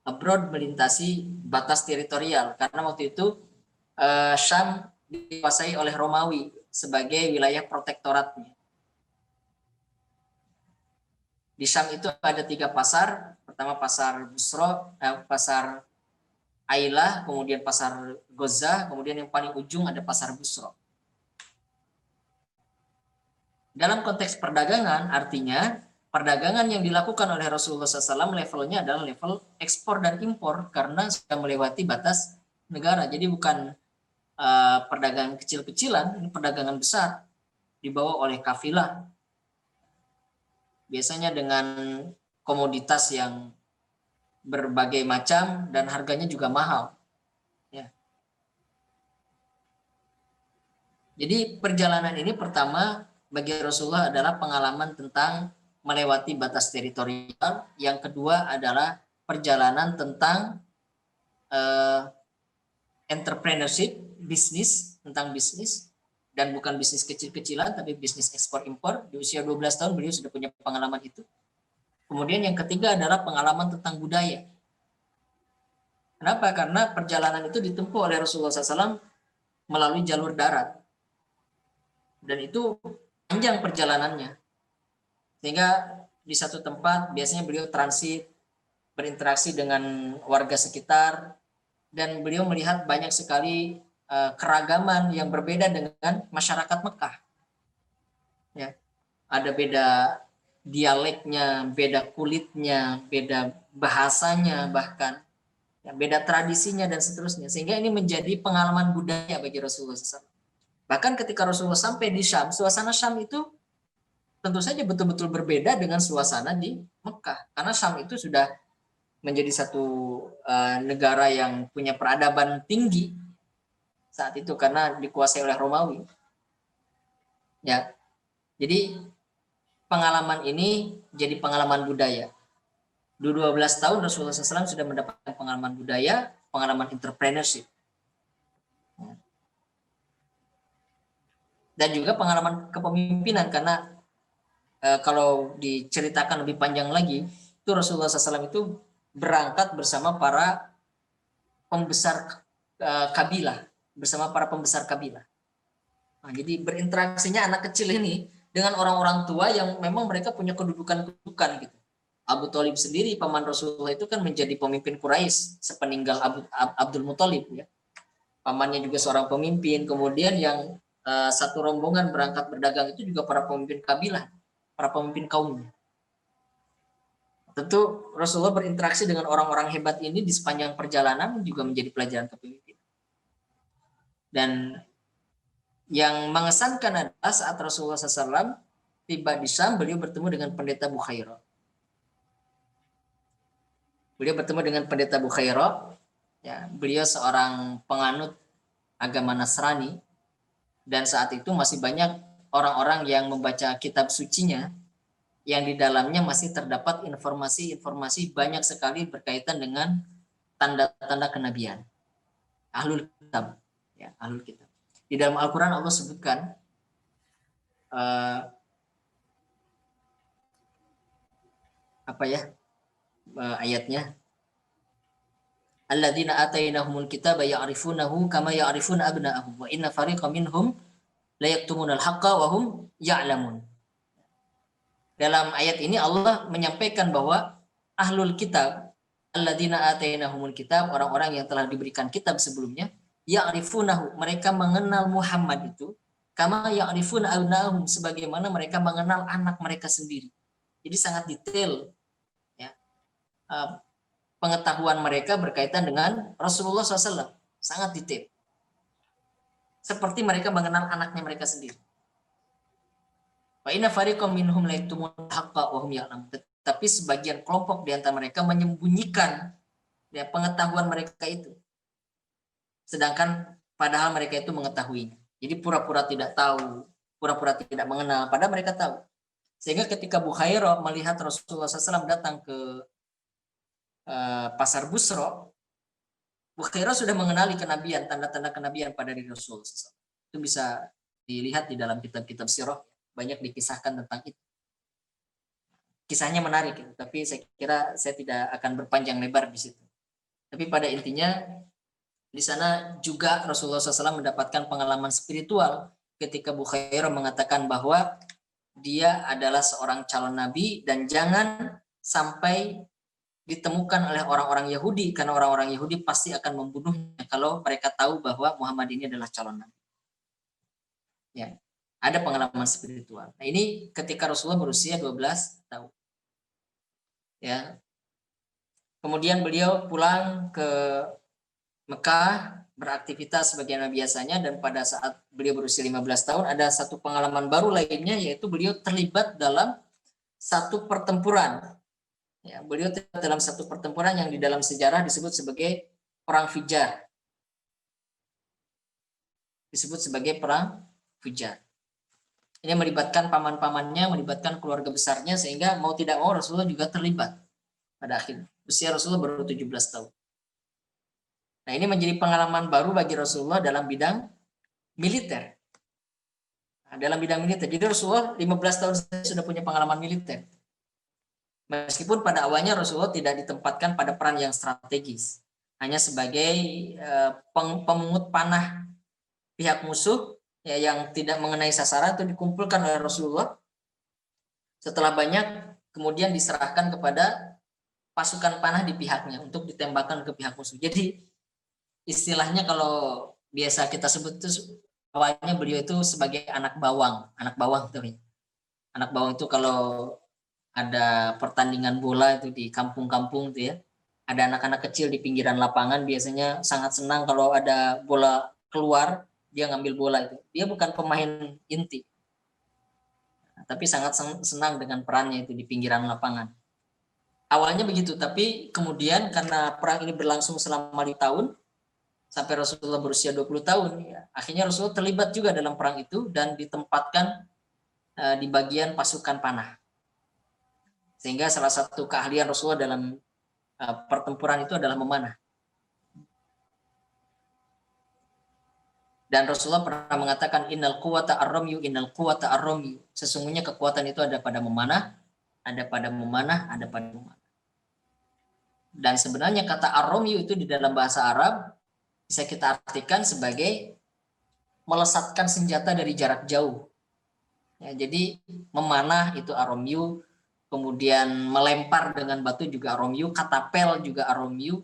abroad melintasi batas teritorial. Karena waktu itu Syam dikuasai oleh Romawi sebagai wilayah protektoratnya. Di Syam itu ada 3 pasar. Pertama pasar Busro, pasar Ailah, kemudian pasar Gozah, kemudian yang paling ujung ada pasar Busro. Dalam konteks perdagangan, artinya perdagangan yang dilakukan oleh Rasulullah SAW levelnya adalah level ekspor dan impor karena sudah melewati batas negara. Jadi bukan perdagangan kecil-kecilan, ini perdagangan besar dibawa oleh kafilah. Biasanya dengan komoditas yang berbagai macam dan harganya juga mahal. Ya. Jadi perjalanan ini pertama bagi Rasulullah adalah pengalaman tentang melewati batas teritorial. Yang kedua adalah perjalanan tentang entrepreneurship, bisnis, tentang bisnis. Dan bukan bisnis kecil-kecilan, tapi bisnis ekspor-impor. Di usia 12 tahun beliau sudah punya pengalaman itu. Kemudian yang ketiga adalah pengalaman tentang budaya. Kenapa? Karena perjalanan itu ditempuh oleh Rasulullah SAW melalui jalur darat. Dan itu panjang perjalanannya. Sehingga di satu tempat biasanya beliau transit, berinteraksi dengan warga sekitar, dan beliau melihat banyak sekali keragaman yang berbeda dengan masyarakat Mekah. Ya, ada beda dialeknya, beda kulitnya, beda bahasanya bahkan, ya, beda tradisinya dan seterusnya. Sehingga ini menjadi pengalaman budaya bagi Rasulullah SAW. Bahkan ketika Rasulullah sampai di Syam, suasana Syam itu tentu saja betul-betul berbeda dengan suasana di Mekah. Karena Syam itu sudah menjadi satu negara yang punya peradaban tinggi saat itu karena dikuasai oleh Romawi. Ya, jadi pengalaman ini jadi pengalaman budaya. Di 12 tahun Rasulullah SAW sudah mendapatkan pengalaman budaya, pengalaman entrepreneurship. Dan juga pengalaman kepemimpinan karena kalau diceritakan lebih panjang lagi, itu Rasulullah SAW itu berangkat bersama para pembesar kabilah, bersama para pembesar kabilah. Nah, jadi berinteraksinya anak kecil ini dengan orang-orang tua yang memang mereka punya kedudukan-kedudukan gitu. Abu Thalib sendiri, paman Rasulullah itu kan menjadi pemimpin Quraisy sepeninggal Abdul Muthalib ya. Pamannya juga seorang pemimpin, kemudian yang satu rombongan berangkat berdagang itu juga para pemimpin kabilah, para pemimpin kaumnya. Tentu Rasulullah berinteraksi dengan orang-orang hebat ini di sepanjang perjalanan juga menjadi pelajaran kepemimpinan. Dan yang mengesankan adalah saat Rasulullah SAW tiba di Syam, beliau bertemu dengan pendeta Bukhairah. Beliau bertemu dengan pendeta Bukhairah. Ya, beliau seorang penganut agama Nasrani. Dan saat itu masih banyak orang-orang yang membaca kitab sucinya yang di dalamnya masih terdapat informasi-informasi banyak sekali berkaitan dengan tanda-tanda kenabian. Ahlul kitab, ya, ahlul kitab. Di dalam Al-Quran Allah sebutkan ayatnya. Alladzina atainahumul kitaba ya'rifunahu kama ya'rifuna abna'ahum wa inna fariqam minhum la yaktumunal haqqa wa hum ya'lamun. Dalam ayat ini Allah menyampaikan bahwa ahlul kitab, alladzina atainahumul kitab, orang-orang yang telah diberikan kitab sebelumnya, ya'rifunahu, mereka mengenal Muhammad itu kama ya'rifuna abna'ahum, sebagaimana mereka mengenal anak mereka sendiri. Jadi sangat detail ya, pengetahuan mereka berkaitan dengan Rasulullah SAW, sangat detail. Seperti mereka mengenal anaknya mereka sendiri. Wa inna fariqam minhum la yaktumun haqqa wa hum ya'lamun. Tapi sebagian kelompok di antara mereka menyembunyikan ya, pengetahuan mereka itu. Sedangkan padahal mereka itu mengetahuinya. Jadi pura-pura tidak tahu, pura-pura tidak mengenal, padahal mereka tahu. Sehingga ketika Bukhairah melihat Rasulullah SAW datang ke pasar Busro, Bukhairah sudah mengenali kenabian, tanda-tanda kenabian pada diri Rasulullah SAW. Itu bisa dilihat di dalam kitab-kitab sirah, banyak dikisahkan tentang itu. Kisahnya menarik, tapi saya kira saya tidak akan berpanjang lebar di situ. Tapi pada intinya di sana juga Rasulullah SAW mendapatkan pengalaman spiritual ketika Bukhairah mengatakan bahwa dia adalah seorang calon nabi dan jangan sampai ditemukan oleh orang-orang Yahudi, karena orang-orang Yahudi pasti akan membunuhnya kalau mereka tahu bahwa Muhammad ini adalah calon nabi. Ya, ada pengalaman spiritual. Nah, ini ketika Rasulullah berusia 12 tahun. Ya. Kemudian beliau pulang ke Mekah beraktivitas sebagaimana biasanya, dan pada saat beliau berusia 15 tahun ada satu pengalaman baru lainnya, yaitu beliau terlibat dalam satu pertempuran. Ya, beliau terlibat dalam satu pertempuran yang di dalam sejarah disebut sebagai perang Fijar. Disebut sebagai perang Fijar. Ini melibatkan paman-pamannya, melibatkan keluarga besarnya, sehingga mau tidak mau Rasulullah juga terlibat pada akhirnya. Usia Rasulullah baru 17 tahun. Nah, ini menjadi pengalaman baru bagi Rasulullah dalam bidang militer. Nah, dalam bidang militer. Jadi Rasulullah 15 tahun sudah punya pengalaman militer. Meskipun pada awalnya Rasulullah tidak ditempatkan pada peran yang strategis. Hanya sebagai pemungut panah pihak musuh ya, yang tidak mengenai sasaran itu dikumpulkan oleh Rasulullah. Setelah banyak kemudian diserahkan kepada pasukan panah di pihaknya untuk ditembakkan ke pihak musuh. Jadi istilahnya kalau biasa kita sebut itu awalnya beliau itu sebagai anak bawang. Anak bawang tuh. Anak bawang itu kalau ada pertandingan bola itu di kampung-kampung tuh ya. Ada anak-anak kecil di pinggiran lapangan biasanya sangat senang kalau ada bola keluar, dia ngambil bola itu. Dia bukan pemain inti. Tapi sangat senang dengan perannya itu di pinggiran lapangan. Awalnya begitu, tapi kemudian karena perang ini berlangsung selama 5 tahun, sampai Rasulullah berusia 20 tahun, ya, akhirnya Rasulullah terlibat juga dalam perang itu dan ditempatkan di bagian pasukan panah. Sehingga salah satu keahlian Rasulullah dalam pertempuran itu adalah memanah. Dan Rasulullah pernah mengatakan innal quwwata ar-ramyu, innal quwwata ar-ramyu. Sesungguhnya kekuatan itu ada pada memanah, ada pada memanah, ada pada memanah. Dan sebenarnya kata ar-ramyu itu di dalam bahasa Arab bisa kita artikan sebagai melesatkan senjata dari jarak jauh. Ya, jadi memanah itu ar-ramyu, kemudian melempar dengan batu juga ar-ramyu, katapel juga ar-ramyu,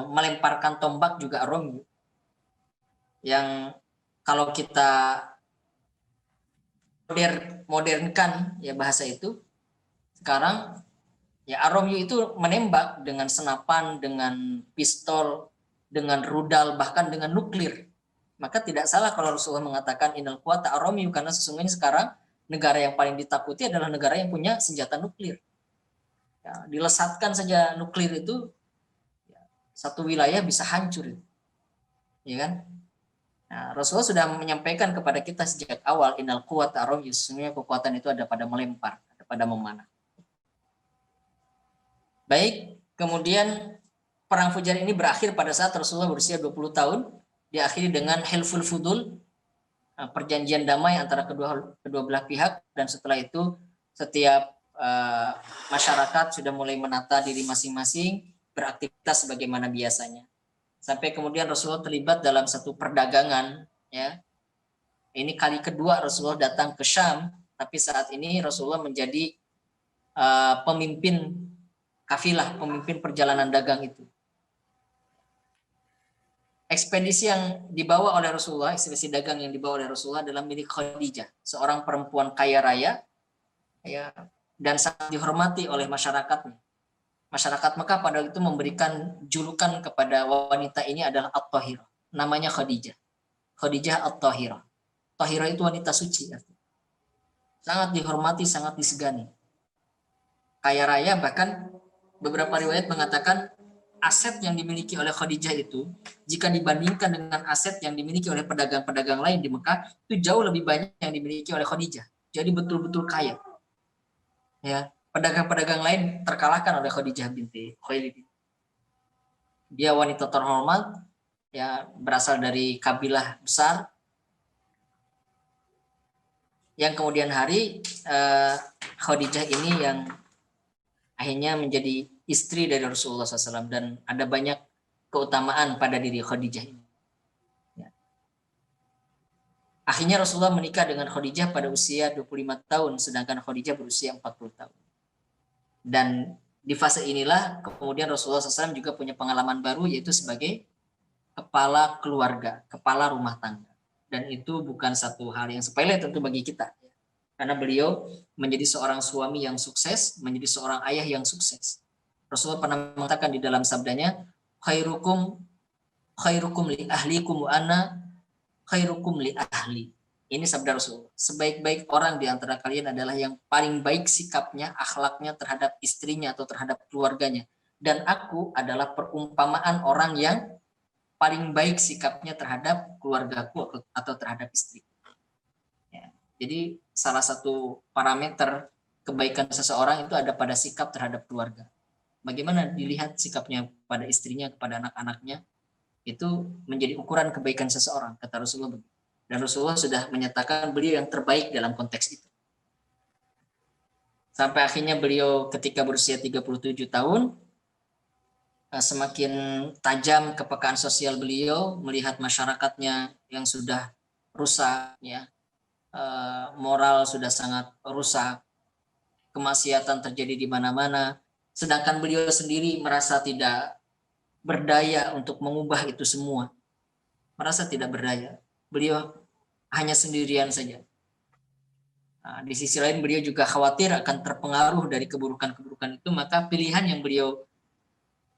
melemparkan tombak juga ar-ramyu. Yang kalau kita modernkan ya bahasa itu, sekarang ya ar-ramyu itu menembak dengan senapan, dengan pistol, dengan rudal, bahkan dengan nuklir. Maka tidak salah kalau Rasulullah mengatakan innal quwwata ar-ramyu, karena sesungguhnya sekarang negara yang paling ditakuti adalah negara yang punya senjata nuklir. Ya, dilesatkan saja nuklir itu, ya, satu wilayah bisa hancur, ya kan? Nah, Rasulullah sudah menyampaikan kepada kita sejak awal innal quwwata ar-ramyu, sesungguhnya kekuatan itu ada pada melempar, ada pada memanah. Baik, kemudian perang Fujar ini berakhir pada saat Rasulullah berusia 20 tahun, diakhiri dengan Hilful Fudul, perjanjian damai antara kedua belah pihak, dan setelah itu setiap masyarakat sudah mulai menata diri masing-masing, beraktivitas sebagaimana biasanya. Sampai kemudian Rasulullah terlibat dalam satu perdagangan, ya. Ini kali kedua Rasulullah datang ke Syam, tapi saat ini Rasulullah menjadi pemimpin kafilah, pemimpin perjalanan dagang itu. ekspedisi yang dibawa oleh Rasulullah, ekspedisi dagang yang dibawa oleh Rasulullah adalah milik Khadijah, seorang perempuan kaya raya, ya, dan sangat dihormati oleh masyarakatnya. Masyarakat Mekah pada itu memberikan julukan kepada wanita ini adalah At-Tahirah. Namanya Khadijah. Khadijah At-Tahirah. Tahirah itu wanita suci. Sangat dihormati, sangat disegani. Kaya raya, bahkan beberapa riwayat mengatakan aset yang dimiliki oleh Khadijah itu, jika dibandingkan dengan aset yang dimiliki oleh pedagang-pedagang lain di Mekah, itu jauh lebih banyak yang dimiliki oleh Khadijah. Jadi betul-betul kaya. Ya, pedagang-pedagang lain terkalahkan oleh Khadijah binti Khuwailid. Dia wanita terhormat, ya, berasal dari kabilah besar, yang kemudian hari Khadijah ini yang akhirnya menjadi istri dari Rasulullah SAW, dan ada banyak keutamaan pada diri Khadijah ini. Ya. Akhirnya Rasulullah menikah dengan Khadijah pada usia 25 tahun, sedangkan Khadijah berusia 40 tahun. Dan di fase inilah kemudian Rasulullah SAW juga punya pengalaman baru, yaitu sebagai kepala keluarga, kepala rumah tangga. Dan itu bukan satu hal yang sepele tentu bagi kita. Karena beliau menjadi seorang suami yang sukses, menjadi seorang ayah yang sukses. Rasulullah pernah mengatakan di dalam sabdanya, khairukum li ahlikum wa ana khairukum li ahli. Ini sabda Rasul. Sebaik-baik orang di antara kalian adalah yang paling baik sikapnya, akhlaknya terhadap istrinya atau terhadap keluarganya. Dan aku adalah perumpamaan orang yang paling baik sikapnya terhadap keluargaku atau terhadap istri. Ya. Jadi salah satu parameter kebaikan seseorang itu ada pada sikap terhadap keluarga. Bagaimana dilihat sikapnya pada istrinya, kepada anak-anaknya, itu menjadi ukuran kebaikan seseorang, kata Rasulullah. Dan Rasulullah sudah menyatakan beliau yang terbaik dalam konteks itu. Sampai akhirnya beliau ketika berusia 37 tahun, semakin tajam kepekaan sosial beliau, melihat masyarakatnya yang sudah rusak, ya, moral sudah sangat rusak, kemaksiatan terjadi di mana-mana, sedangkan beliau sendiri merasa tidak berdaya untuk mengubah itu semua. Merasa tidak berdaya. Beliau hanya sendirian saja. Nah, di sisi lain beliau juga khawatir akan terpengaruh dari keburukan-keburukan itu, maka pilihan yang beliau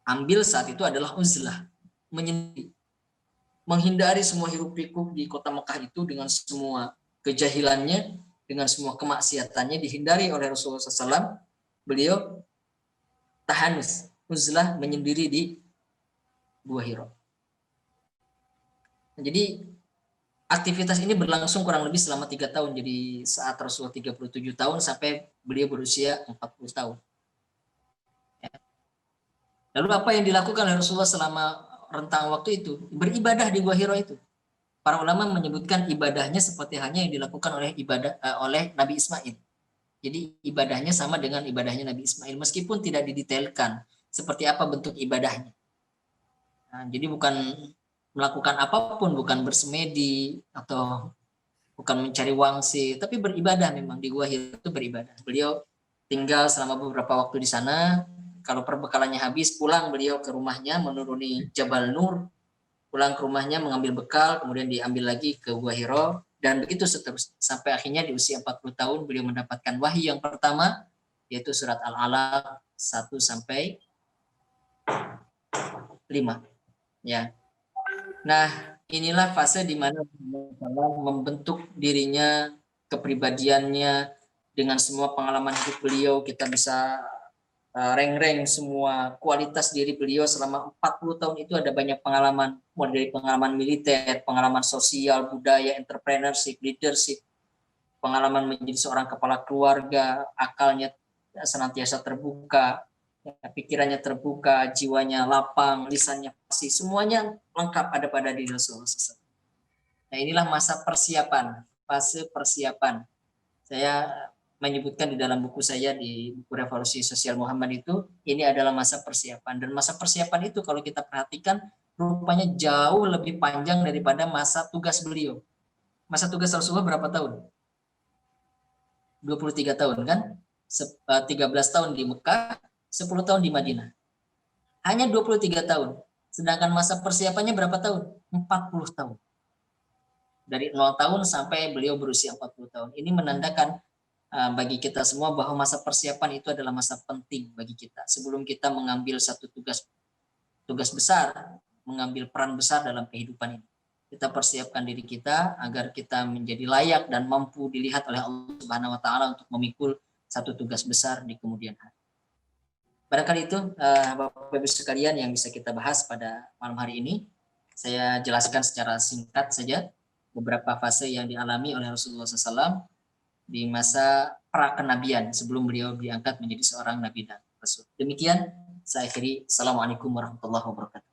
ambil saat itu adalah uzlah, menyendiri. Menghindari semua hiruk-pikuk di kota Mekah itu dengan semua kejahilannya, dengan semua kemaksiatannya dihindari oleh Rasulullah SAW. Beliau tahanus, uzlah, menyendiri di Gua Hira. Jadi aktivitas ini berlangsung kurang lebih selama 3 tahun. Jadi saat Rasulullah 37 tahun sampai beliau berusia 40 tahun. Ya. Lalu apa yang dilakukan oleh Rasulullah selama rentang waktu itu? Beribadah di Gua Hira itu. Para ulama menyebutkan ibadahnya seperti halnya yang dilakukan oleh Nabi Ismail. Jadi ibadahnya sama dengan ibadahnya Nabi Ismail, meskipun tidak didetailkan seperti apa bentuk ibadahnya. Nah, jadi bukan melakukan apapun, bukan bersemedi atau bukan mencari wangsit, tapi beribadah. Memang di Gua Hira itu beribadah. Beliau tinggal selama beberapa waktu di sana. Kalau perbekalannya habis, pulang beliau ke rumahnya, menuruni Jabal Nur, pulang ke rumahnya mengambil bekal, kemudian diambil lagi ke Gua Hira, dan begitu seterusnya. Sampai akhirnya di usia 40 tahun beliau mendapatkan wahyu yang pertama, yaitu surat Al-Alaq 1 sampai 5. Ya. Nah, inilah fase di mana membentuk dirinya, kepribadiannya, dengan semua pengalaman hidup beliau. Kita bisa rank semua kualitas diri beliau selama 40 tahun itu. Ada banyak pengalaman, mulai dari pengalaman militer, pengalaman sosial, budaya, entrepreneurship, leadership, pengalaman menjadi seorang kepala keluarga, akalnya senantiasa terbuka, pikirannya terbuka, jiwanya lapang, lisannya fasih, semuanya lengkap ada pada diri Rasulullah SAW. Nah, inilah masa persiapan, fase persiapan. Saya menyebutkan di dalam buku saya, di buku Revolusi Sosial Muhammad itu, ini adalah masa persiapan. Dan masa persiapan itu kalau kita perhatikan, rupanya jauh lebih panjang daripada masa tugas beliau. Masa tugas Rasulullah berapa tahun? 23 tahun kan? 13 tahun di Mekah, 10 tahun di Madinah. Hanya 23 tahun. Sedangkan masa persiapannya berapa tahun? 40 tahun. Dari 0 tahun sampai beliau berusia 40 tahun. Ini menandakan bagi kita semua bahwa masa persiapan itu adalah masa penting bagi kita. Sebelum kita mengambil satu tugas besar, mengambil peran besar dalam kehidupan ini. Kita persiapkan diri kita agar kita menjadi layak dan mampu dilihat oleh Allah Subhanahu wa taala untuk memikul satu tugas besar di kemudian hari. Barangkali itu Bapak Ibu sekalian yang bisa kita bahas pada malam hari ini. Saya jelaskan secara singkat saja beberapa fase yang dialami oleh Rasulullah SAW di masa pra-kenabian sebelum beliau diangkat menjadi seorang nabi dan rasul. Demikian saya akhiri. Assalamualaikum warahmatullahi wabarakatuh.